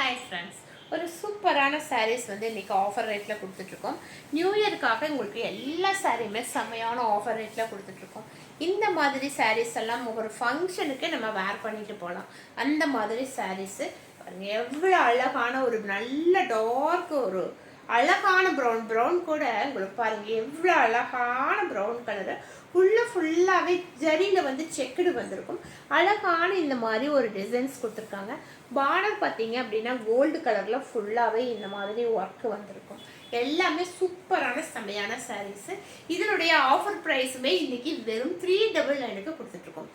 Hi friends, ஒரு சூப்பரான சாரீஸ் வந்து இன்றைக்கி ஆஃபர் ரேட்டில் கொடுத்துட்ருக்கோம். நியூ இயருக்காக உங்களுக்கு எல்லா சாரியுமே செம்மையான ஆஃபர் ரேட்டில் கொடுத்துட்ருக்கோம். இந்த மாதிரி சாரீஸ் எல்லாம் ஒரு ஃபங்க்ஷனுக்கு நம்ம வேர் பண்ணிட்டு போகலாம். அந்த மாதிரி சாரீஸு பாருங்கள், எவ்வளோ அழகான ஒரு நல்ல டார்க் ஒரு அழகான ப்ரௌன் கூட உங்களுக்கு பாருங்கள், எவ்வளோ அழகான ப்ரௌன் கலரு ஃபுல்லாகவே ஜரியில் வந்து செக்குடு வந்திருக்கும். அழகான இந்த மாதிரி ஒரு டிசைன்ஸ் கொடுத்துருக்காங்க. பார்டர் பார்த்தீங்க அப்படின்னா கோல்டு கலரில் ஃபுல்லாகவே இந்த மாதிரி ஒர்க்கு வந்திருக்கும். எல்லாமே சூப்பரான செம்மையான சாரீஸு. இதனுடைய ஆஃபர் ப்ரைஸுமே இன்றைக்கி வெறும் 399க்கு கொடுத்துட்ருக்கோம்.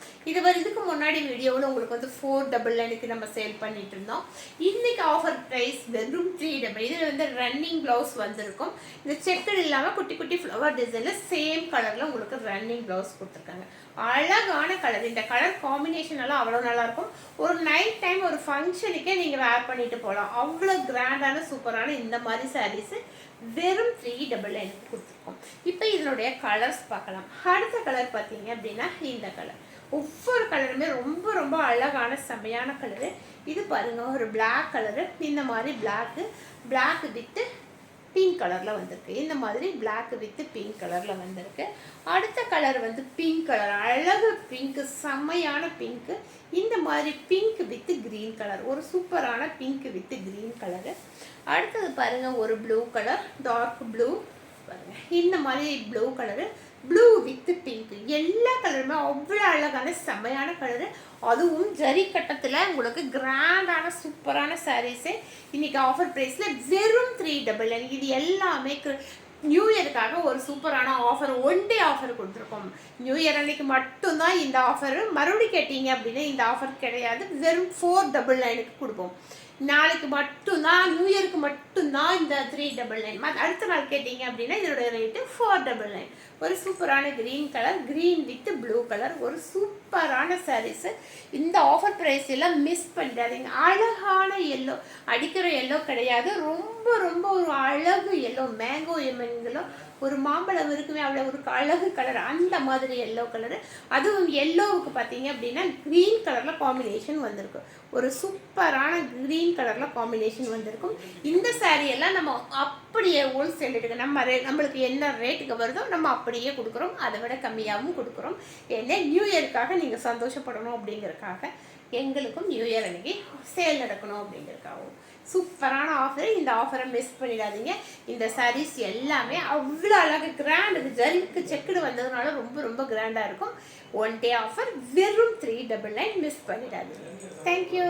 இதுக்கு முன்னாடி வீடியோவில் உங்களுக்கு வந்து 499க்கு நம்ம சேல் பண்ணிட்டு இருந்தோம். இன்றைக்கி ஆஃபர் ப்ரைஸ் வெறும் 399. இதில் வந்து ரன்னிங் ப்ளவுஸ் வந்திருக்கும். இந்த செக்கர் இல்லாமல் குட்டி குட்டி ஃப்ளவர் டிசைனில் சேம் கலரில் உங்களுக்கு ரன்னிங் ப்ளவுஸ் கொடுத்துருக்காங்க. அழகான கலர். இந்த கலர் காம்பினேஷன் எல்லாம் அவ்வளோ நல்லாயிருக்கும். ஒரு நைட் டைம் ஒரு ஃபங்க்ஷனுக்கே நீங்கள் வேர் பண்ணிட்டு போகலாம். அவ்வளோ கிராண்டான சூப்பரான இந்த மாதிரி சாரீஸு வெறும் 399க்கு கொடுத்துருக்கோம். இப்போ இதனுடைய கலர்ஸ் பார்க்கலாம். அடுத்த கலர் பார்த்தீங்க அப்படின்னா இந்த கலர். ஒவ்வொரு கலருமே ரொம்ப ரொம்ப அழகான செம்மையான கலரு. இது பாருங்கள், ஒரு பிளாக் கலரு. இந்த மாதிரி பிளாக்கு வித்து பிங்க் கலரில் வந்திருக்கு. இந்த மாதிரி பிளாக் வித்து பிங்க் கலரில் வந்திருக்கு. அடுத்த கலர் வந்து பிங்க் கலர், அழகு பிங்க்கு, செம்மையான பிங்க்கு. இந்த மாதிரி பிங்க் வித்து க்ரீன் கலர், ஒரு சூப்பரான பிங்க் வித்து க்ரீன் கலரு. அடுத்தது பாருங்கள், ஒரு ப்ளூ கலர், டார்க் ப்ளூ பாருங்கள். இந்த மாதிரி blue colour, blue with pink. எல்லா கலருமே அவ்வளோ அழகான செம்மையான கலரு. அதுவும் ஜரி கட்டத்தில் உங்களுக்கு கிராண்டான சூப்பரான சாரீஸு இன்றைக்கி ஆஃபர் ப்ரைஸில் வெறும் 399. இது எல்லாமே நியூ இயருக்காக ஒரு சூப்பரான ஆஃபர், ஒன் டே ஆஃபர் கொடுத்துருக்கோம். நியூ இயர் அன்னைக்கு மட்டும்தான் இந்த ஆஃபரு. மறுபடியும் கேட்டீங்க அப்படின்னா இந்த ஆஃபர் கிடையாது. வெறும் 499க்கு கொடுப்போம். நாளைக்கு மட்டும்தான், நியூ இயருக்கு மட்டும்தான் இந்த 399. அடுத்த நாள் கேட்டிங்க அப்படின்னா இதோட ரேட்டு 499. ஒரு சூப்பரான green colour, green with blue colour, ஒரு சூப்பரான சாரீஸு. இந்த ஆஃபர் ப்ரைஸ் எல்லாம் மிஸ் பண்ணிடாதீங்க. அழகான எல்லோ, அடிக்கிற எல்லோ கிடையாது, ரொம்ப ரொம்ப ஒரு அழகு எல்லோ, மேங்கோ எல்லோ, ஒரு மாம்பழம் இருக்குமே அவ்வளோ ஒரு அழகு கலர், அந்த மாதிரி எல்லோ கலரு. அதுவும் எல்லோவுக்கு பார்த்தீங்க அப்படின்னா க்ரீன் கலரில் காம்பினேஷன் வந்திருக்கு. ஒரு சூப்பரான க்ரீன் கலரில் காம்பினேஷன் வந்திருக்கும். இந்த சாரியெல்லாம் நம்ம அப்படியே ஹோல்சேல் எடுக்க நம்மளுக்கு என்ன ரேட்டுக்கு வருதோ நம்ம அப்படியே கொடுக்குறோம். அதை விட கம்மியாகவும் கொடுக்குறோம். ஏன்னா நியூ இயருக்காக நீங்கள் சந்தோஷப்படணும் அப்படிங்கிறதுக்காக, எங்களுக்கும் நியூ இயர் அன்றைக்கி சேல் நடக்கணும் அப்படிங்கிறதுக்காகவும் சூப்பரான ஆஃபர். இந்த ஆஃபரை மிஸ் பண்ணிடாதீங்க. இந்த சாரீஸ் எல்லாமே அவ்வளோ அழகாக கிராண்டு, ஜரிக்கு செக்குடு வந்ததுனால ரொம்ப ரொம்ப கிராண்டாக இருக்கும். ஒன் டே ஆஃபர் வெறும் 399. மிஸ் பண்ணிடாதீங்க. தேங்க்யூ.